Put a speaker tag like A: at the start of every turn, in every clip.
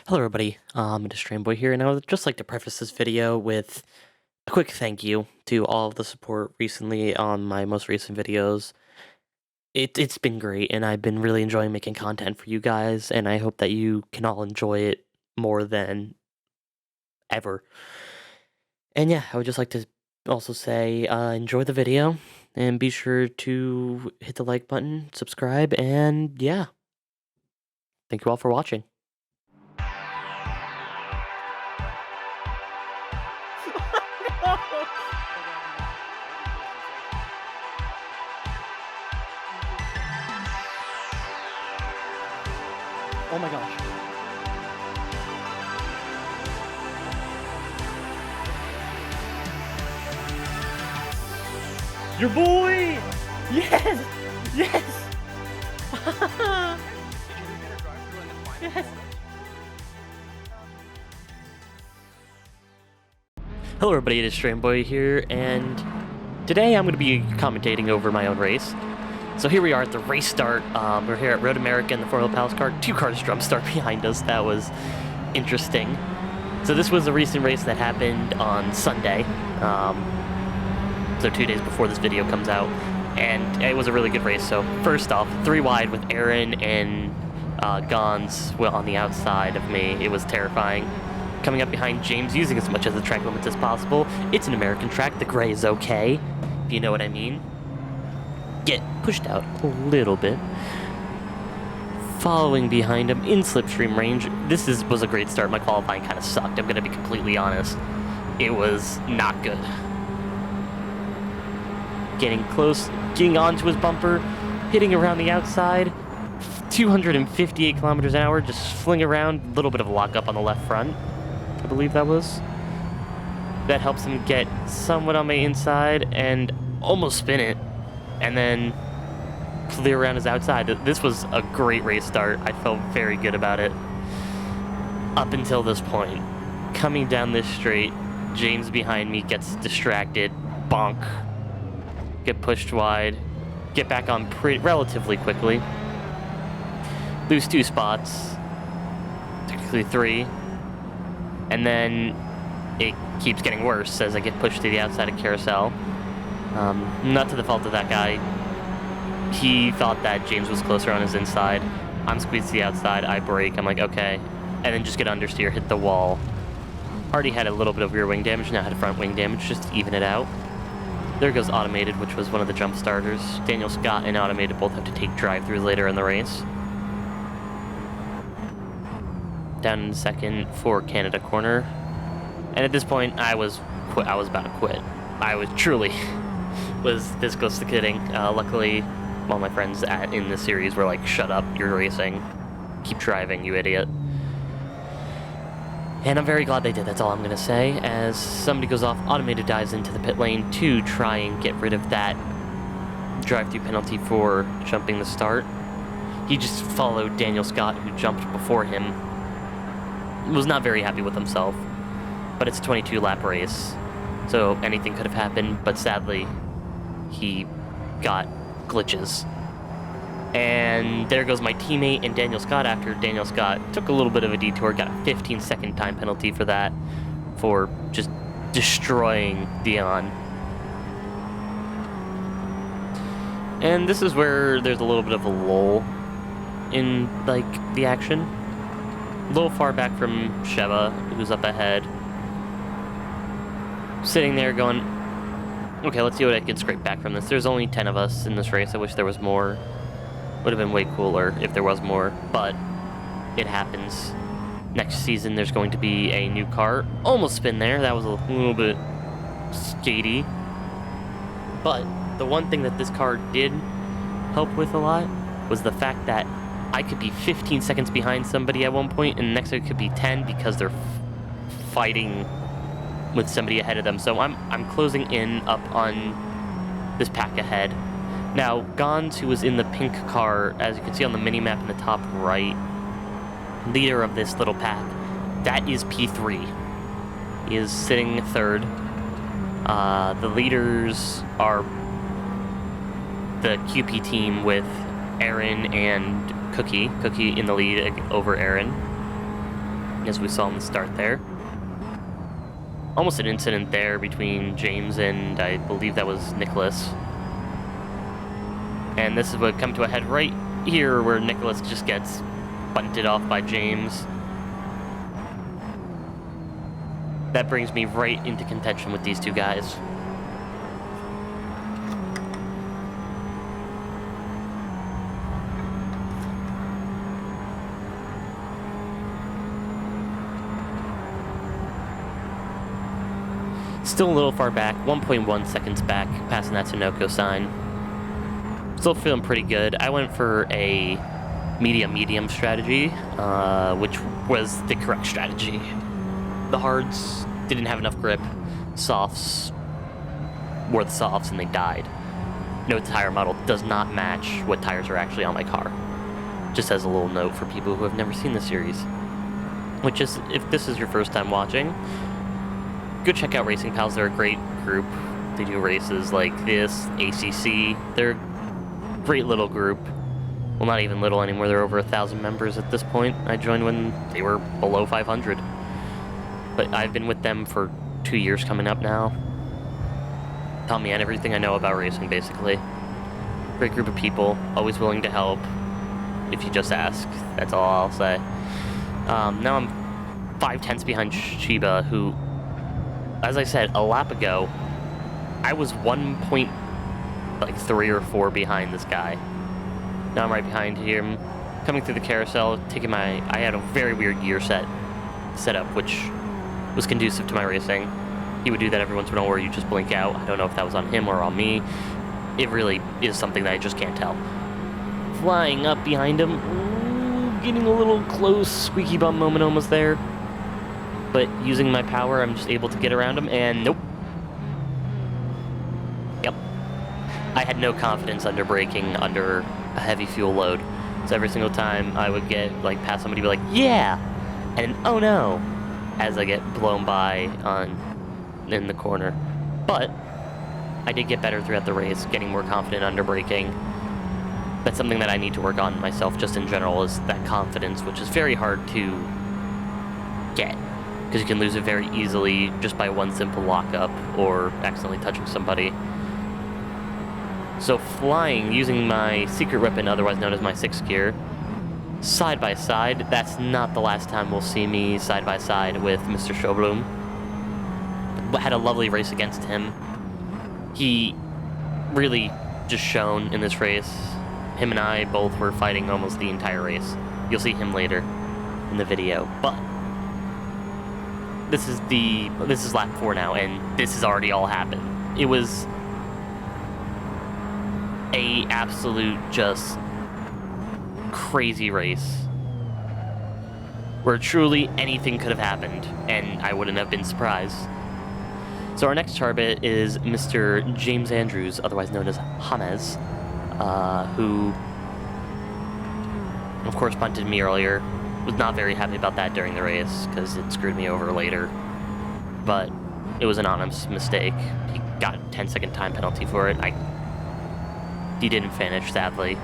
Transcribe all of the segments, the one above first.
A: Hello everybody, it is Boy here, and I would just like to preface this video with a quick thank you to all of the support recently on my most recent videos. It's been great, and I've been really enjoying making content for you guys, and I hope that you can all enjoy it more than ever. And yeah, I would just like to also say, enjoy the video, and be sure to hit the like button, subscribe, and yeah. Thank you all for watching. Oh my gosh. Your boy! Yes! Yes! Yes! Hello everybody, it is Boy here, and today I'm going to be commentating over my own race. So here we are at the race start. We're here at Road America in the 4-Wheel Palace car. 2 cars drum start behind us. That was interesting. So this was a recent race that happened on Sunday. So 2 days before this video comes out. And it was a really good race. So first off, 3 wide with Aaron and Gons on the outside of me. It was terrifying. Coming up behind James, using as much of the track limits as possible. It's an American track. The gray is okay, if you know what I mean. Get pushed out a little bit. Following behind him in slipstream range. This was a great start. My qualifying kind of sucked. I'm going to be completely honest. It was not good. Getting close, getting onto his bumper, hitting around the outside. 258 kilometers an hour, just fling around. A little bit of a lockup on the left front, I believe that was. That helps him get somewhat on my inside and almost spin it. And then clear around his outside. This was a great race start. I felt very good about it. Up until this point. Coming down this straight, James behind me gets distracted. Bonk. Get pushed wide. Get back on relatively quickly. Lose 2 spots. Technically 3. And then it keeps getting worse as I get pushed to the outside of Carousel. Not to the fault of that guy. He thought that James was closer on his inside. I'm squeezed to the outside. I brake. I'm like, okay. And then just get understeer, hit the wall. Already had a little bit of rear wing damage. Now had front wing damage, just to even it out. There goes Automated, which was one of the jump starters. Daniel Scott and Automated both have to take drive-throughs later in the race. Down in second for Canada corner. And at this point, I was about to quit. I was truly was this close to kidding. Luckily, all my friends in the series were like, shut up, you're racing. Keep driving, you idiot. And I'm very glad they did, that's all I'm going to say. As somebody goes off, Automated dives into the pit lane to try and get rid of that drive-through penalty for jumping the start. He just followed Daniel Scott, who jumped before him. Was not very happy with himself. But it's a 22-lap race, so anything could have happened, but sadly, he got glitches. And there goes my teammate and Daniel Scott after Daniel Scott took a little bit of a detour, got a 15-second time penalty for that, for just destroying Dion. And this is where there's a little bit of a lull in, like, the action. A little far back from Sheva, who's up ahead. Sitting there going, okay, let's see what I can scrape back from this. There's only 10 of us in this race. I wish there was more. Would have been way cooler if there was more, but it happens. Next season, there's going to be a new car. Almost spin there. That was a little bit skatey. But the one thing that this car did help with a lot was the fact that I could be 15 seconds behind somebody at one point, and the next one could be 10 because they're fighting with somebody ahead of them. So I'm closing in up on this pack ahead. Now, Gons, who was in the pink car, as you can see on the mini-map in the top right, leader of this little pack, that is P3. He is sitting third. The leaders are the QP team with Aaron and Cookie in the lead over Aaron. as we saw in the start there. Almost an incident there between James and I believe that was Nicholas. And this is what come to a head right here where Nicholas just gets bunted off by James. That brings me right into contention with these two guys. Still a little far back, 1.1 seconds back, passing that Sunoco sign. Still feeling pretty good. I went for a medium strategy, which was the correct strategy. The hards didn't have enough grip. Softs were the softs and they died. No tire model does not match what tires are actually on my car. Just as a little note for people who have never seen the series. Which is, if this is your first time watching, go check out Racing Pals. They're a great group. They do races like this, ACC. They're a great little group. Well, not even little anymore. They're over 1,000 members at this point. I joined when they were below 500. But I've been with them for 2 years coming up now. Taught me everything I know about racing, basically. Great group of people, always willing to help if you just ask. That's all I'll say. Now I'm 5/10 behind Shiba, who, as I said, a lap ago, I was 1.3 or 4 behind this guy. Now I'm right behind him, coming through the carousel, I had a very weird gear set up, which was conducive to my racing. He would do that every once in a while where you just blink out. I don't know if that was on him or on me. It really is something that I just can't tell. Flying up behind him, getting a little close, squeaky bum moment almost there. But using my power, I'm just able to get around him, and nope. Yep. I had no confidence under braking under a heavy fuel load. So every single time I would get, past somebody, be like, yeah! And oh no! As I get blown by in the corner. But I did get better throughout the race, getting more confident under braking. That's something that I need to work on myself just in general, is that confidence, which is very hard to get. Because you can lose it very easily just by one simple lockup or accidentally touching somebody. So flying, using my secret weapon, otherwise known as my 6th gear, side by side, that's not the last time we'll see me side by side with Mr. Sjoblom. Had a lovely race against him. He really just shone in this race. Him and I both were fighting almost the entire race. You'll see him later in the video, but this is lap 4 now, and this has already all happened. It was a absolute just crazy race where truly anything could have happened, and I wouldn't have been surprised. So our next target is Mr. James Andrews, otherwise known as James, who, of course, punted me earlier. Was not very happy about that during the race, because it screwed me over later. But it was an honest mistake. He got a 10-second time penalty for it. He didn't finish, sadly.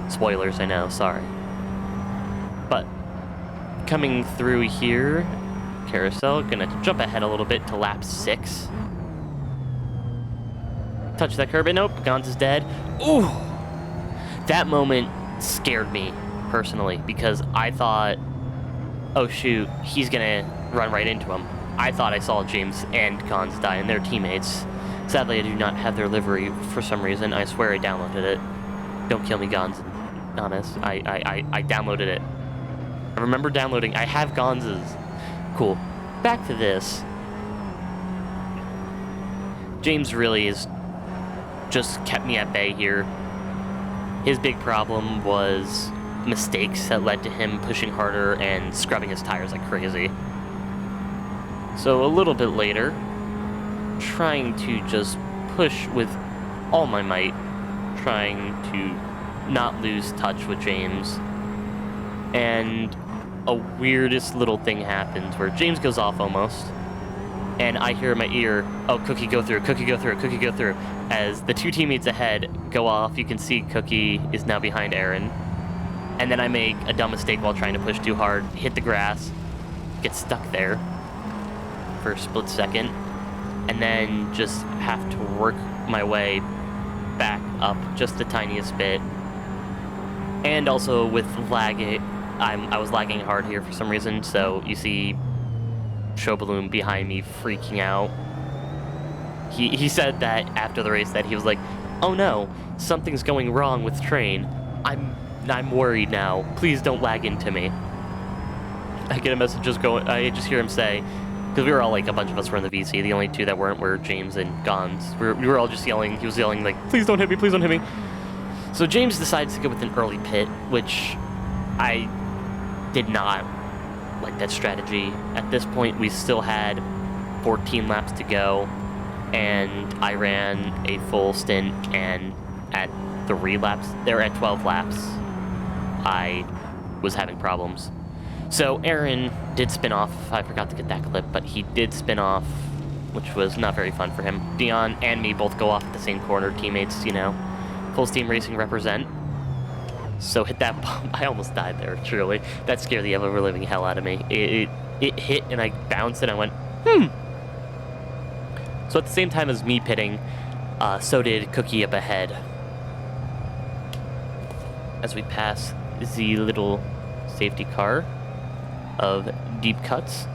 A: Spoilers, I know, sorry. But coming through here, carousel, gonna jump ahead a little bit to lap 6. Touch that curb, and nope, Gons is dead. Ooh! That moment scared me, personally, because I thought, oh shoot, he's gonna run right into him. I thought I saw James and Gons die, and their teammates. Sadly, I do not have their livery for some reason. I swear I downloaded it. Don't kill me, Gons. Honest, I downloaded it. I remember downloading. I have Gons's. Cool. Back to this. James really is just kept me at bay here. His big problem was mistakes that led to him pushing harder and scrubbing his tires like crazy. So a little bit later, trying to just push with all my might, trying to not lose touch with James, and a weirdest little thing happens where James goes off almost, and I hear in my ear, oh, Cookie go through, Cookie go through, Cookie go through. As the two teammates ahead go off, you can see Cookie is now behind Aaron. And then I make a dumb mistake while trying to push too hard, hit the grass, get stuck there for a split second, and then just have to work my way back up just the tiniest bit. And also with lagging, I was lagging hard here for some reason, so you see Showballoon behind me freaking out. He said that after the race that he was like, oh no, something's going wrong with train. I'm worried now. Please don't lag into me. I get a message just going, I just hear him say, because we were all like, a bunch of us were in the VC, the only two that weren't were James and Gons. We were all just yelling, he was yelling like, please don't hit me, please don't hit me. So James decides to go with an early pit, which I did not like that strategy. At this point, we still had 14 laps to go, and I ran a full stint, and at 12 laps, I was having problems. So Aaron did spin off. I forgot to get that clip, but he did spin off, which was not very fun for him. Dion and me both go off at the same corner, teammates, you know. Full Steam Racing represent. So hit that bump. I almost died there, truly. That scared the ever-living hell out of me. It hit, and I bounced, and I went, So at the same time as me pitting, so did Cookie up ahead. As we pass the little safety car of Deep Cuts.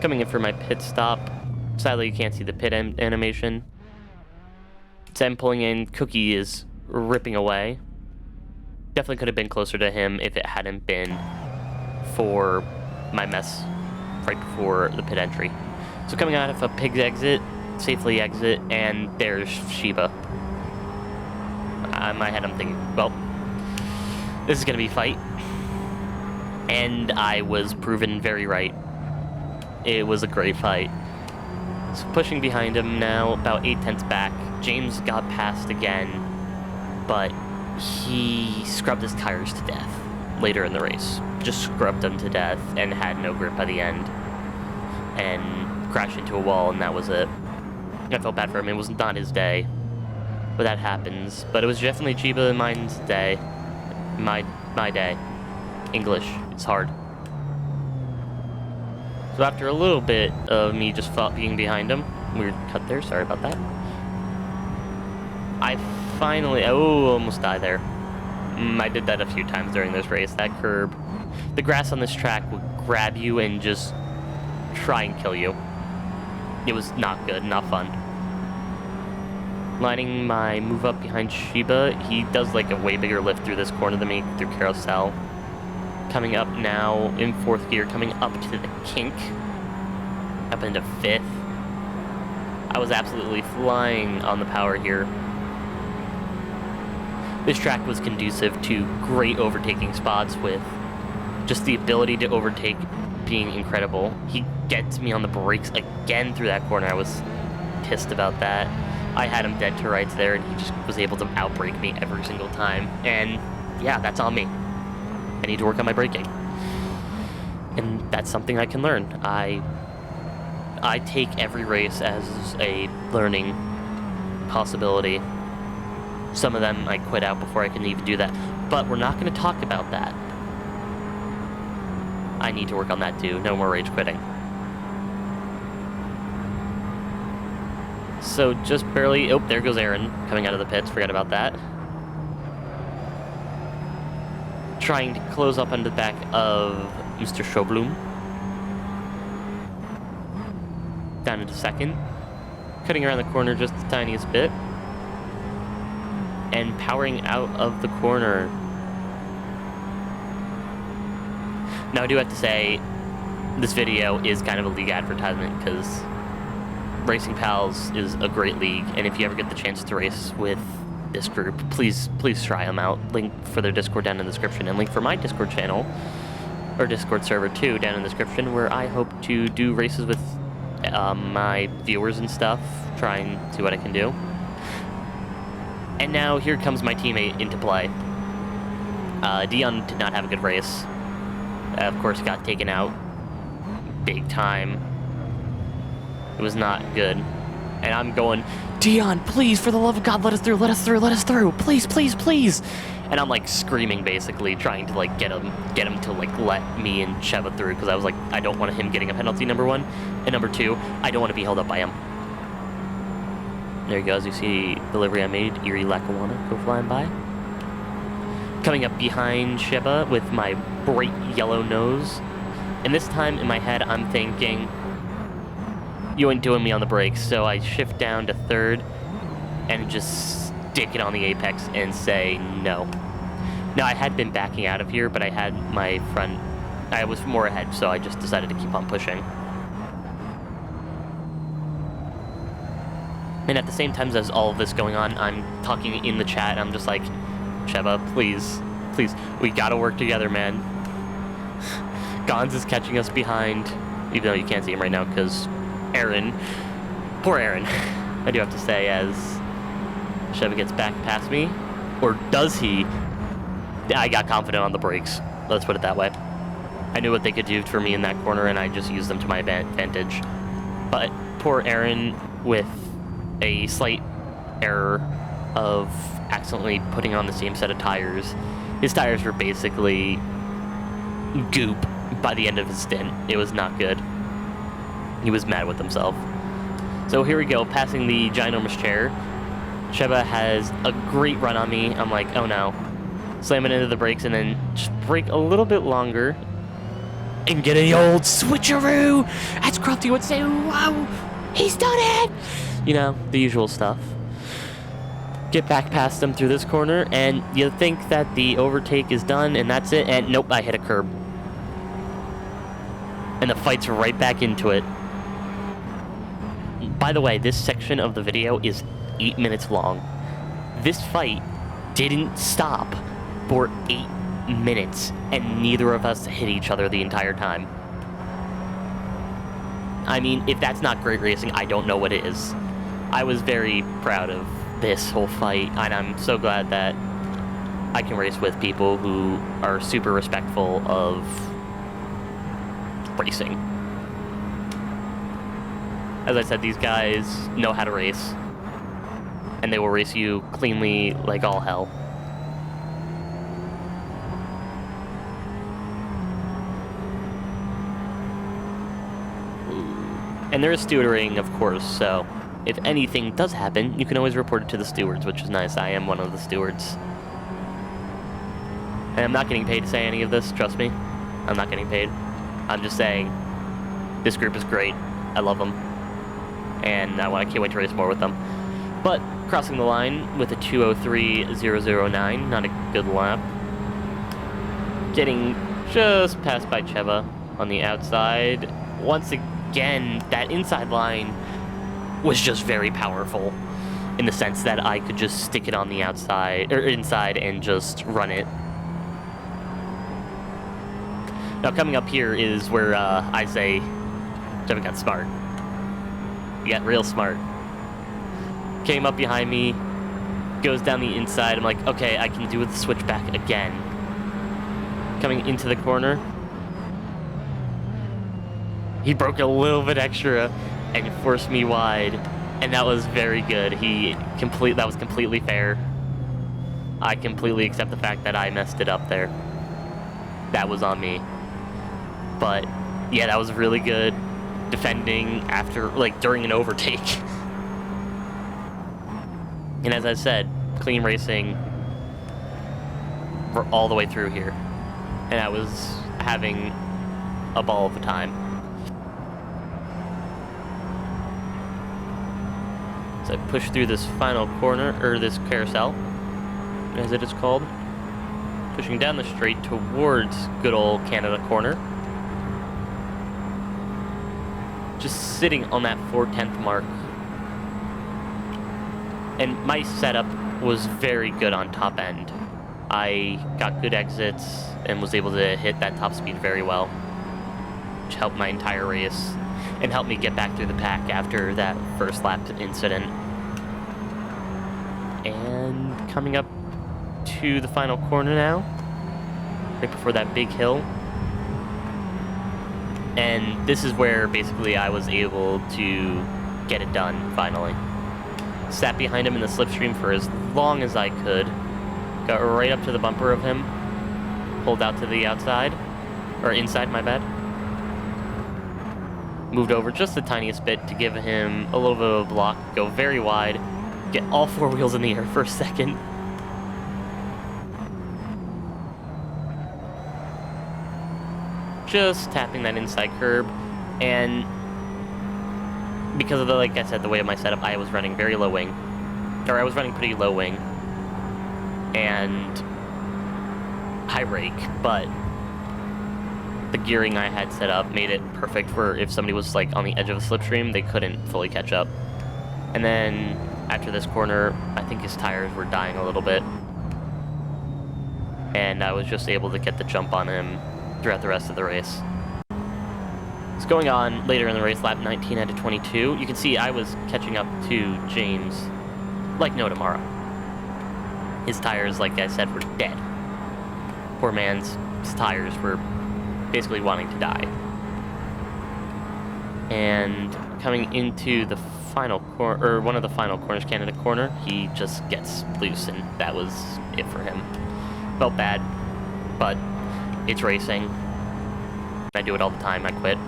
A: Coming in for my pit stop. Sadly, you can't see the pit animation. As I'm pulling in, Cookie is ripping away. Definitely could have been closer to him if it hadn't been for my mess right before the pit entry. So coming out of a pig's exit, safely exit, and there's Sheba. In my head, I'm thinking, well, this is going to be a fight. And I was proven very right. It was a great fight. So pushing behind him now, about 8/10 back. James got past again, but he scrubbed his tires to death later in the race. Just scrubbed them to death and had no grip by the end. And crashed into a wall, and that was it. I felt bad for him. It was not his day. But that happens. But it was definitely Chiba and mine's day. My day. English. It's hard. So after a little bit of me just being behind him, weird cut there, sorry about that. I finally, almost died there. I did that a few times during this race. That curb, the grass on this track would grab you and just try and kill you. It was not good, not fun. Lining my move up behind Sheba, he does like a way bigger lift through this corner than me, through Carousel. Coming up now in 4th gear, coming up to the kink, up into 5th. I was absolutely flying on the power here. This track was conducive to great overtaking spots with just the ability to overtake being incredible. He gets me on the brakes again through that corner. I was pissed about that. I had him dead to rights there, and he just was able to outbrake me every single time. And yeah, that's on me. I need to work on my braking. And that's something I can learn. I take every race as a learning possibility. Some of them I quit out before I can even do that. But we're not going to talk about that. I need to work on that too. No more rage quitting. So just barely... Oh, there goes Aaron coming out of the pits. Forgot about that. Trying to close up under the back of Mr. Showballoon. Down into 2nd. Cutting around the corner just the tiniest bit. And powering out of the corner. Now I do have to say, this video is kind of a league advertisement because Racing Pals is a great league, and if you ever get the chance to race with this group, please try them out. Link for their Discord down in the description, and link for my Discord channel, or Discord server too, down in the description, where I hope to do races with my viewers and stuff, try and see what I can do. And now here comes my teammate into play. Dion did not have a good race. Of course, got taken out big time. It was not good. And I'm going, Dion, please, for the love of God, let us through, let us through, let us through, please, please, please. And I'm like screaming, basically, trying to like get him to like let me and Sheva through, because I was like, I don't want him getting a penalty, number one, and number two, I don't want to be held up by him. There you go, as you see the livery I made, Erie Lackawanna, go flying by. Coming up behind Sheba with my bright yellow nose. And this time in my head, I'm thinking, you ain't doing me on the brakes. So I shift down to third and just stick it on the apex and say no. Now, I had been backing out of here, but I had my front, I was more ahead, so I just decided to keep on pushing. And at the same time as all of this going on, I'm talking in the chat, and I'm just like, Sheva, please, please, we gotta work together, man. Gons is catching us behind, even though you can't see him right now, because Aaron, poor Aaron, I do have to say, as Sheva gets back past me, or does he? I got confident on the brakes, let's put it that way. I knew what they could do for me in that corner, and I just used them to my advantage. But poor Aaron, with a slight error of accidentally putting on the same set of tires. His tires were basically goop by the end of his stint. It was not good. He was mad with himself. So here we go, passing the ginormous chair. Sheba has a great run on me. I'm like, oh no. Slamming into the brakes and then just brake a little bit longer and get the old switcheroo, as Crofty would say. Wow, he's done it! You know, the usual stuff. Get back past them through this corner, and you think that the overtake is done, and that's it, and nope, I hit a curb. And the fight's right back into it. By the way, this section of the video is 8 minutes long. This fight didn't stop for 8 minutes, and neither of us hit each other the entire time. I mean, if that's not great racing, I don't know what is. I was very proud of this whole fight, and I'm so glad that I can race with people who are super respectful of racing. As I said, these guys know how to race, and they will race you cleanly like all hell. And there is stewarding, of course, so if anything does happen, you can always report it to the stewards, which is nice. I am one of the stewards. And I'm not getting paid to say any of this, trust me. I'm not getting paid. I'm just saying, this group is great. I love them. And I can't wait to race more with them. But crossing the line with a 2:03.009, not a good lap. Getting just passed by Cheva on the outside. Once again, that inside line was just very powerful in the sense that I could just stick it on the outside or inside and just run it. Now coming up here is where I say Cheva got smart. He got real smart. Came up behind me, goes down the inside. I'm like, okay, I can do the switchback again. Coming into the corner, he broke a little bit extra and forced me wide, and that was very good. That was completely fair. I completely accept the fact that I messed it up there. That was on me. But yeah, that was really good defending after, like, during an overtake. And as I said, clean racing all the way through here. And I was having a ball of a time. So I push through this final corner, or this carousel, as it is called. Pushing down the straight towards good old Canada corner. Just sitting on that 4/10 mark. And my setup was very good on top end. I got good exits and was able to hit that top speed very well, which helped my entire race and helped me get back through the pack after that first lap incident. And coming up to the final corner now, right before that big hill. And this is where basically I was able to get it done, finally. Sat behind him in the slipstream for as long as I could. Got right up to the bumper of him. Pulled out to the outside. Or inside, my bad. Moved over just the tiniest bit to give him a little bit of a block. Go very wide. Get all four wheels in the air for a second. Just tapping that inside curb. And because of the, like I said, the way of my setup, I was running very low wing. Or I was running pretty low wing. And high rake, but the gearing I had set up made it perfect for if somebody was like on the edge of a slipstream, they couldn't fully catch up. And then after this corner, I think his tires were dying a little bit. And I was just able to get the jump on him throughout the rest of the race. It's going on later in the race, lap 19 out of 22. You can see I was catching up to James like no tomorrow. His tires, like I said, were dead. Poor man's tires were basically wanting to die. And coming into the final corner, or one of the final corners, Canada corner, he just gets loose, and that was it for him. Felt bad, but it's racing. I do it all the time, I quit.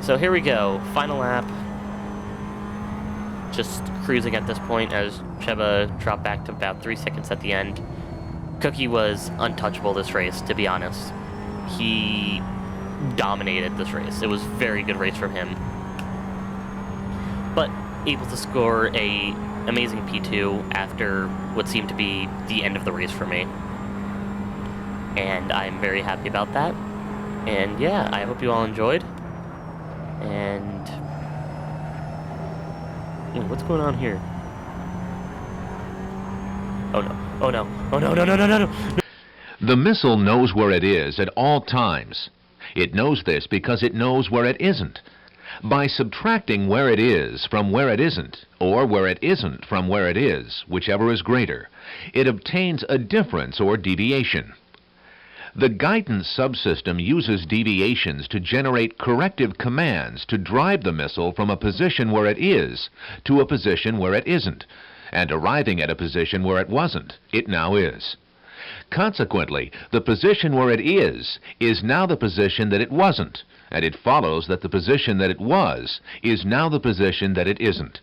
A: So here we go, final lap. Just cruising at this point as Cheba dropped back to about 3 seconds at the end. Cookie was untouchable this race, to be honest. He dominated this race. It was a very good race from him. But able to score a amazing P2 after what seemed to be the end of the race for me. And I'm very happy about that. And yeah, I hope you all enjoyed. And what's going on here? Oh no. Oh no. Oh no, no, no, no, no, no.
B: The missile knows where it is at all times. It knows this because it knows where it isn't. By subtracting where it is from where it isn't, or where it isn't from where it is, whichever is greater, it obtains a difference or deviation. The guidance subsystem uses deviations to generate corrective commands to drive the missile from a position where it is to a position where it isn't, and arriving at a position where it wasn't, it now is. Consequently, the position where it is now the position that it wasn't, and it follows that the position that it was is now the position that it isn't.